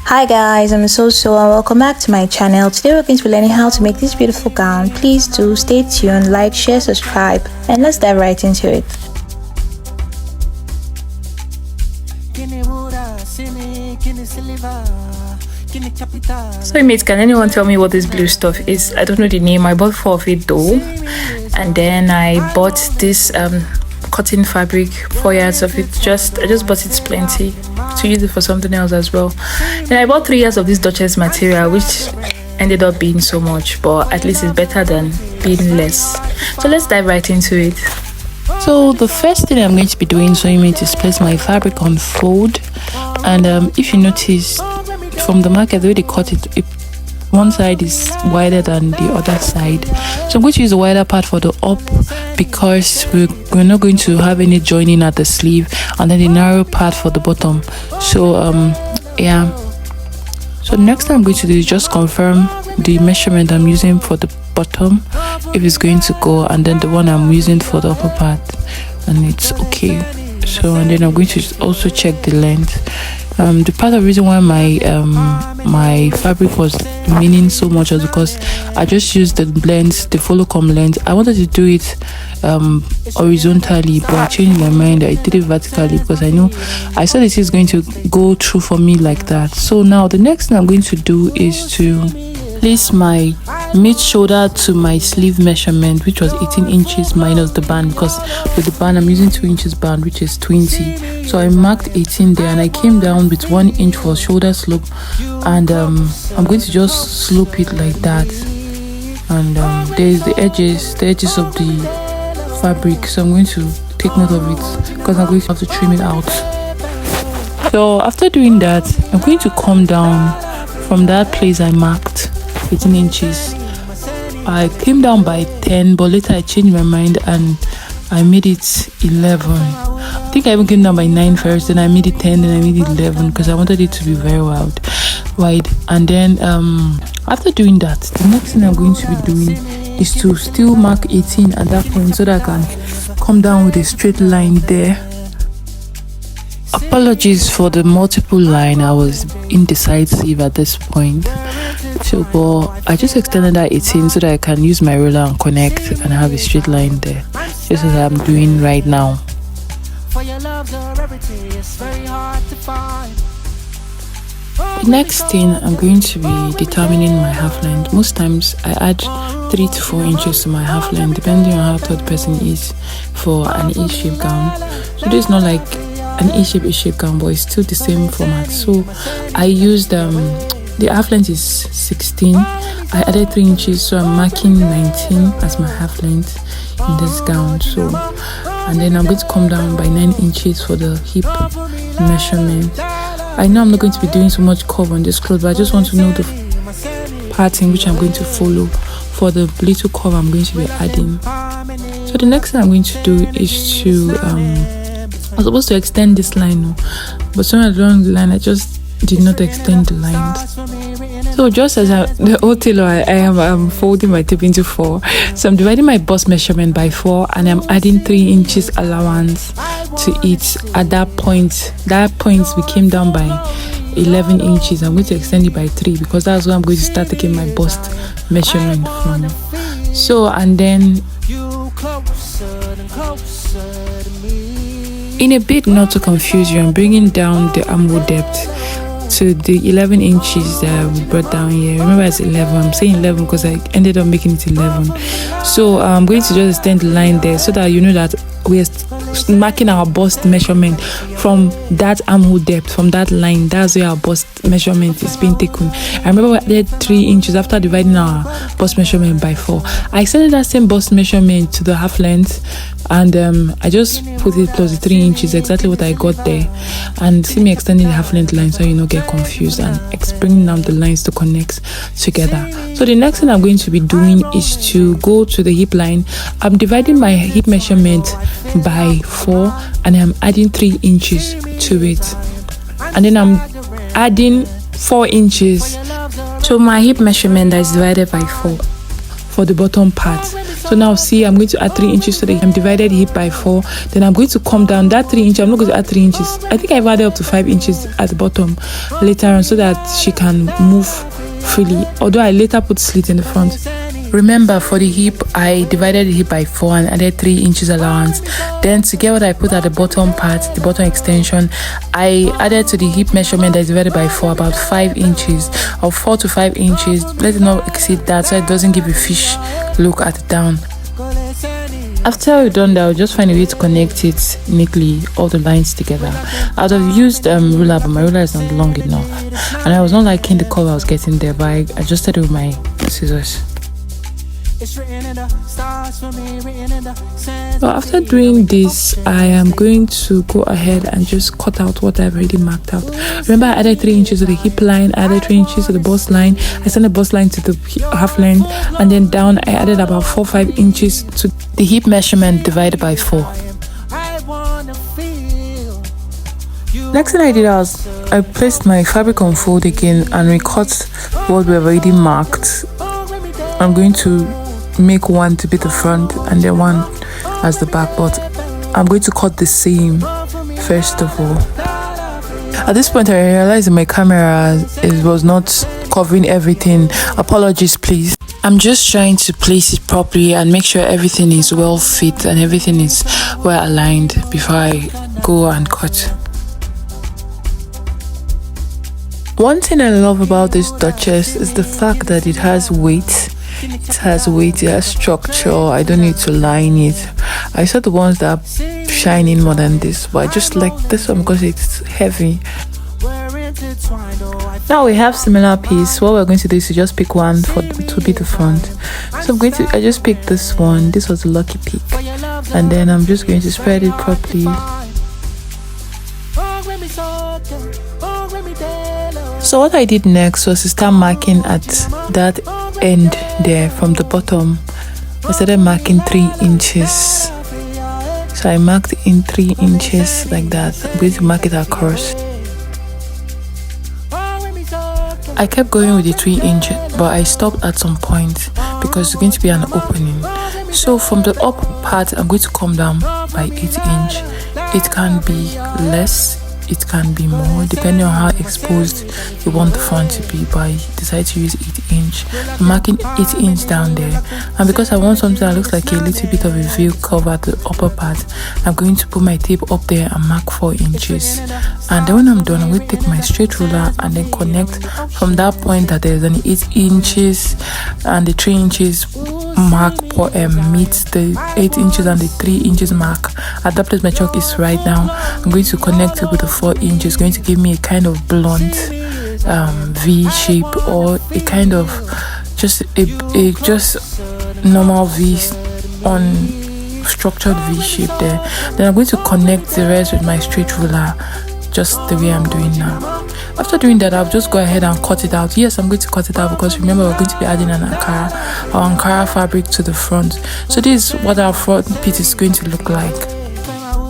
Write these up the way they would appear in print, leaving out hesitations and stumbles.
Hi guys, I'm so and welcome back to my channel. Today we're going to be learning how to make this beautiful gown. Please do stay tuned, like, share, subscribe, and let's dive right into it. So mates, can anyone tell me what this blue stuff is? I don't know the name. I bought 4 of it though, and then I bought this cotton fabric, 4 yards of it. I just bought it plenty to use it for something else as well. Then I bought 3 yards of this Duchess material, which ended up being so much, but at least it's better than being less. So let's dive right into it. So the first thing I'm going to be doing, is place my fabric on fold. And if you notice from the market, the way they cut it, one side is wider than the other side. So I'm going to use the wider part for the up because we're not going to have any joining at the sleeve, and then the narrow part for the bottom. So yeah. So the next thing I'm going to do is just confirm the measurement I'm using for the bottom, if it's going to go, and then the one I'm using for the upper part, and it's okay. So and then I'm going to also check the length. The part of the reason why my fabric was meaning so much was because I just used the length, the follow come length. I wanted to do it horizontally, but I changed my mind. I did it vertically because I saw this is going to go through for me like that. So now the next thing I'm going to do is to place my mid shoulder to my sleeve measurement, which was 18 inches minus the band, because with the band I'm using 2 inches band, which is 20. So I marked 18 there, and I came down with 1 inch for shoulder slope, and I'm going to just slope it like that. And there's the edges of the fabric, so I'm going to take note of it because I'm going to have to trim it out. So after doing that, I'm going to come down from that place I marked 18 inches. I came down by 10, but later I changed my mind and I made it 11. I think I even came down by 9 first, then I made it 10, then I made it 11 because I wanted it to be very wide. And then after doing that, the next thing I'm going to be doing is to still mark 18 at that point so that I can come down with a straight line there. Apologies for the multiple line, I was indecisive at this point. So but I just extended that 18 so that I can use my ruler and connect and have a straight line there, just as I'm doing right now. The next thing, I'm going to be determining my half length. Most times I add 3 to 4 inches to my half length depending on how tall the person is for an A-shape gown. So this is not like an A-shape gown, but it's still the same format. So I used the half length is 16. I added 3 inches, so I'm marking 19 as my half length in this gown. So and then I'm going to come down by 9 inches for the hip measurement. I know I'm not going to be doing so much curve on this cloth, but I just want to know the pattern which I'm going to follow for the little curve I'm going to be adding. So the next thing I'm going to do is to I was supposed to extend this line, but somewhere along the line I just did not extend the lines. So just as the old tailor, I am folding my tape into 4. So I'm dividing my bust measurement by 4, and I'm adding 3 inches allowance to it. At that point we came down by 11 inches. I'm going to extend it by 3 because that's where I'm going to start taking my bust measurement from. So and then in a bit not to confuse you, I'm bringing down the armhole depth to the 11 inches that we brought down here. Remember, it's 11. I'm saying 11 because I ended up making it 11. So I'm going to just extend the line there so that you know that we're marking our bust measurement from that armhole depth, from that line. That's where our bust measurement is being taken. I remember we added 3 inches after dividing our bust measurement by 4. I extended that same bust measurement to the half length, and I just put it plus the 3 inches, exactly what I got there. And see me extending the half length line so you don't get confused, and bringing down the lines to connect together. So the next thing I'm going to be doing is to go to the hip line. I'm dividing my hip measurement by 4, and I'm adding 3 inches to it, and then I'm adding 4 inches to my hip measurement that is divided by 4 for the bottom part. So now see, I'm going to add 3 inches to the divided hip by 4. Then I'm going to come down that 3 inches. I'm not going to add 3 inches. I think I've added up to 5 inches at the bottom later on, so that she can move freely, although I later put slit in the front. Remember, for the hip, I divided the hip by 4 and added 3 inches allowance. Then to get what I put at the bottom part, the bottom extension, I added to the hip measurement that is divided by 4 about 5 inches, or 4 to 5 inches. Let it not exceed that, so it doesn't give a fish look at the down. After we've done that, I'll just find a way to connect it neatly, all the lines together. I would have used ruler, but my ruler is not long enough, and I was not liking the color I was getting there, but I adjusted it with my scissors. So after doing this, I am going to go ahead and just cut out what I've already marked out. Remember, I added 3 inches to the hip line, I added 3 inches to the bust line, I sent the bust line to the half length, and then down I added about 4-5 inches to the hip measurement divided by 4. Next thing I did was I placed my fabric on fold again and recut what we've already marked. I'm going to make one to be the front and then one as the back, but I'm going to cut the seam first of all. At this point, I realized that my camera was not covering everything. Apologies, please. I'm just trying to place it properly and make sure everything is well fit and everything is well aligned before I go and cut. One thing I love about this Duchess is the fact that it has weight. It has weight, it has structure. I don't need to line it. I saw the ones that are shining more than this, but I just like this one because it's heavy. Now we have similar piece. What we're going to do is to just pick one to be the front. So I just picked this one. This was a lucky pick, and then I'm just going to spread it properly. So what I did next was to start marking at that end there from the bottom. I started marking 3 inches. So I marked in 3 inches like that. I'm going to mark it across. I kept going with the 3 inch, but I stopped at some point because it's going to be an opening. So from the up part, I'm going to come down by 8 inch. It can be less, it can be more, depending on how exposed you want the front to be, but I decided to use 8 inch. I'm marking 8 inch down there, and because I want something that looks like a little bit of a veil cover at the upper part, I'm going to put my tape up there and mark 4 inches. And then when I'm done, I'm going to take my straight ruler and then connect from that point that there's an 8 inches and the 3 inches mark meets the 8 inches and the 3 inches mark. At that place my chalk is right now, I'm going to connect it with the 4 inches, going to give me a kind of blunt V shape, or a kind of just a just normal V on structured V shape there. Then I'm going to connect the rest with my straight ruler, just the way I'm doing now. After doing that, I'll just go ahead and cut it out. Yes, I'm going to cut it out because remember we're going to be adding an Ankara fabric to the front. So this is what our front piece is going to look like.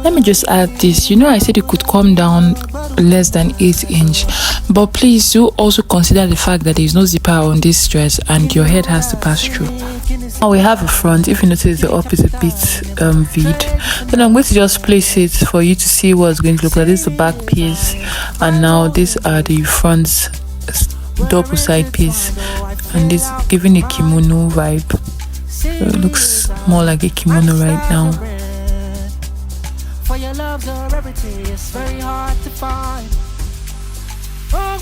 Let me just add this. You know, I said it could come down less than 8 inch, but please do also consider the fact that there is no zipper on this dress and your head has to pass through. Now we have a front. If you notice, the up is a bit V'd. Then I'm going to just place it for you to see what it's going to look like. This is the back piece, and now these are the front double side piece, and this giving a kimono vibe. So it looks more like a kimono right now. For your love, the rarity is very hard to find. I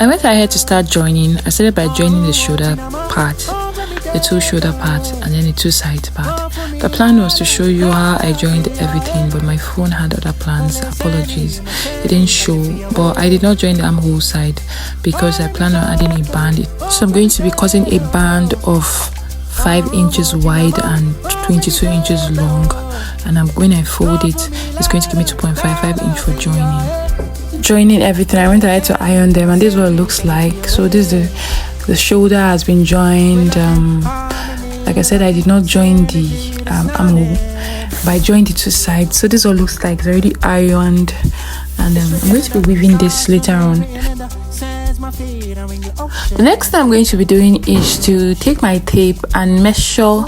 went ahead to start joining. I started by joining the shoulder part, the 2 shoulder parts, and then the 2 side part. The plan was to show you how I joined everything, but my phone had other plans. Apologies, it didn't show, but I did not join the armhole side because I plan on adding a band. So I'm going to be cutting a band of 5 inches wide and 22 inches long, and when I fold it, it's going to give me 2.55 inch for joining everything. I went ahead to iron them, and this is what it looks like. So this is the shoulder has been joined. Like I said, I did not join the armhole, but I joined the 2 sides. So this is what it looks like. It's already ironed, and I'm going to be weaving this later on. The next thing I'm going to be doing is to take my tape and measure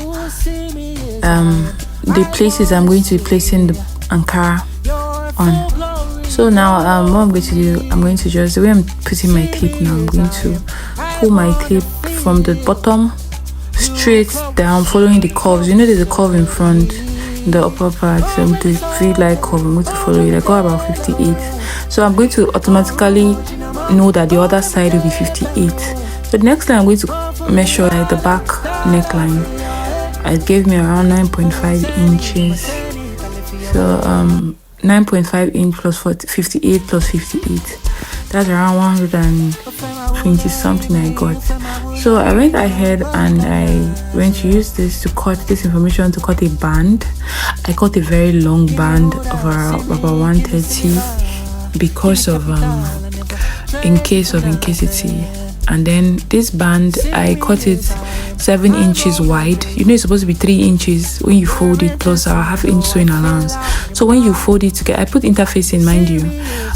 the places I'm going to be placing the Ankara on. So now what I'm going to do, I'm going to just, the way I'm putting my tape now, I'm going to pull my tape from the bottom straight down, following the curves. You know there's a curve in front, the upper part, the V-like curve. I'm going to follow it. I got about 58. So I'm going to automatically know that the other side will be 58. So the next thing I'm going to measure like the back neckline. It gave me around 9.5 inches. So 9.5 inch plus 58 plus 58. That's around 120 something I got. So I went ahead and I went to use this to cut this information, to cut a band. I cut a very long band of about 130 because of in case of incasity. And then this band, I cut it 7 inches wide. You know it's supposed to be 3 inches when you fold it, plus our half-inch sewing allowance. So when you fold it together, I put interfacing, mind you.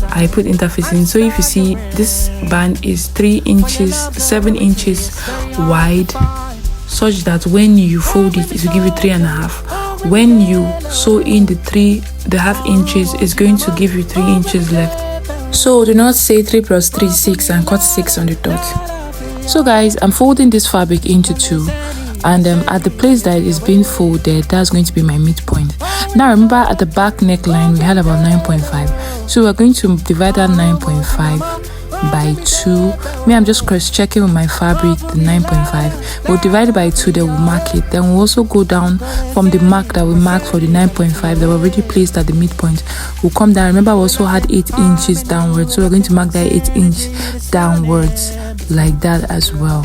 I put interfacing. So if you see, this band is 3 inches, 7 inches wide, such that when you fold it, it will give you 3.5. When you sew in the half inches, it's going to give you 3 inches left. So do not say 3 plus 3 is 6 and cut 6 on the dot. So guys, I'm folding this fabric into 2, and at the place that is being folded, that's going to be my midpoint. Now remember, at the back neckline we had about 9.5, so we're going to divide that 9.5 by 2. Me, I'm just cross-checking with my fabric the 9.5. We'll divide it by 2, then we'll mark it. Then we'll also go down from the mark that we marked for the 9.5 that we already placed at the midpoint. We'll come down. Remember, we also had 8 inches downwards, so we're going to mark that 8 inch downwards like that as well.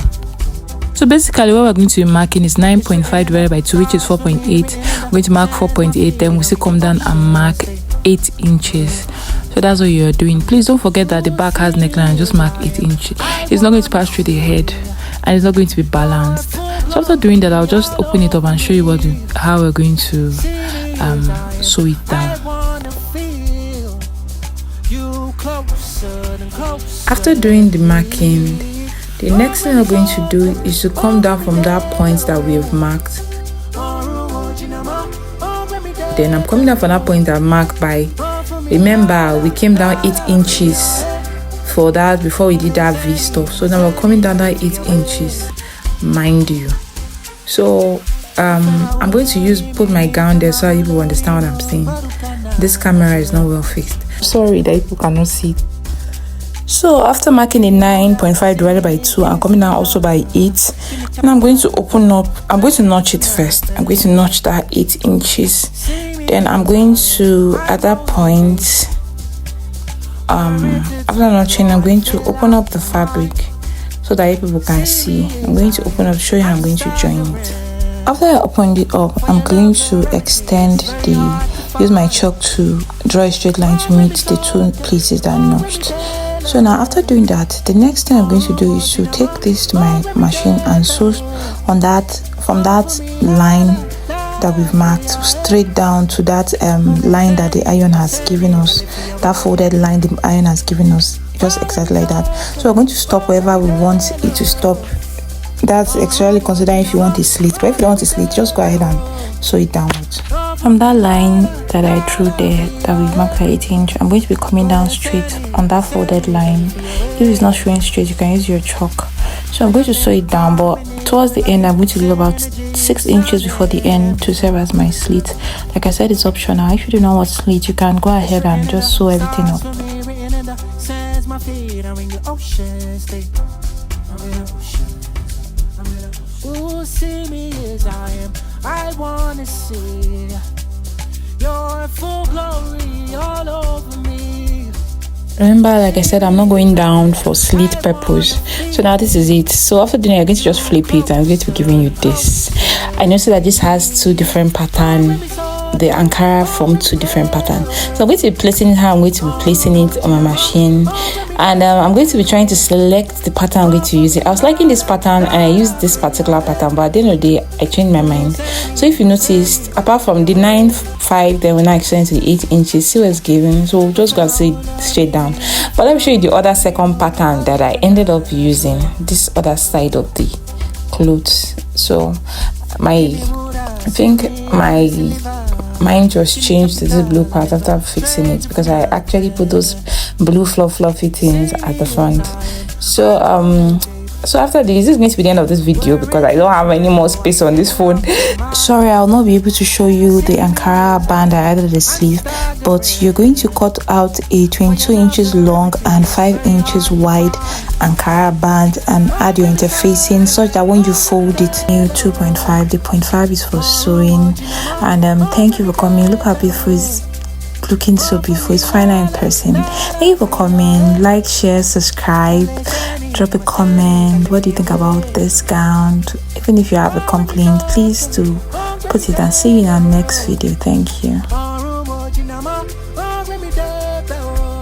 So basically what we're going to be marking is 9.5 divided by 2, which is 4.8. We're going to mark 4.8, then we'll still come down and mark 8 inches. So that's what you're doing. Please don't forget that the back has neckline, just mark 8 inches. It's not going to pass through the head, and it's not going to be balanced. So after doing that, I'll just open it up and show you how we're going to sew it down. After doing the marking, the next thing we're going to do is to come down from that point that we have marked. Then I'm coming down from that point that I marked by, remember we came down 8 inches for that before we did that V stuff. So now we're coming down that 8 inches, mind you. So I'm going to put my gown there so you will understand what I'm saying. This camera is not well fixed. Sorry that people cannot see it. So after marking a 9.5 divided by 2, I'm coming down also by 8, and I'm going to open up. I'm going to notch it first. I'm going to notch that 8 inches. Then I'm going to, at that point, after notching, I'm going to open up the fabric so that people can see. I'm going to open up, show you how I'm going to join it. After I opened it up, I'm going to use my chalk to draw a straight line to meet the 2 places that I notched. So now after doing that, the next thing I'm going to do is to take this to my machine and sew on that, from that line that we've marked straight down to that line that the iron has given us, that folded line the iron has given us, just exactly like that. So we're going to stop wherever we want it to stop. That's actually considering if you want a slit, but if you don't want a slit, just go ahead and sew it downwards. From that line that I drew there, that we marked at 8 inch, I'm going to be coming down straight on that folded line. If it's not showing straight, you can use your chalk. So I'm going to sew it down, but towards the end, I'm going to leave about 6 inches before the end to serve as my slit. Like I said, it's optional. If you do not want slit, you can go ahead and just sew everything up. Ooh, see me as I am. I wanna see your full glory all over me. Remember, like I said, I'm not going down for slit purpose. So now this is it. So after doing it, I'm going to just flip it. I'm going to be giving you this. I noticed that this has 2 different patterns. The Ankara from 2 different patterns. So I'm going to be placing how I'm going to be placing it on my machine. And I'm going to be trying to select the pattern I'm going to use. I was liking this pattern and I used this particular pattern, but at the end of the day I changed my mind. So if you noticed, apart from the 9.5, then when I extend to the 8 inches, see what's given. So we'll just go and see straight down. But let me show you the other second pattern that I ended up using, this other side of the clothes. So I think my mind just changed to the blue part after fixing it, because I actually put those blue fluffy things at the front. So after this is going to be the end of this video, because I don't have any more space on this phone. Sorry, I'll not be able to show you the Ankara band I added the sleeve, but you're going to cut out a 22 inches long and 5 inches wide Ankara band and add your interfacing, such that when you fold it, you 2.5, the 0.5 is for sewing. And thank you for coming. Look how beautiful it's looking, so beautiful. It's finer in person. Thank you for coming. Like, share, subscribe, drop a comment. What do you think about this gown? Even if you have a complaint, please do put it, and see you in our next video. Thank you.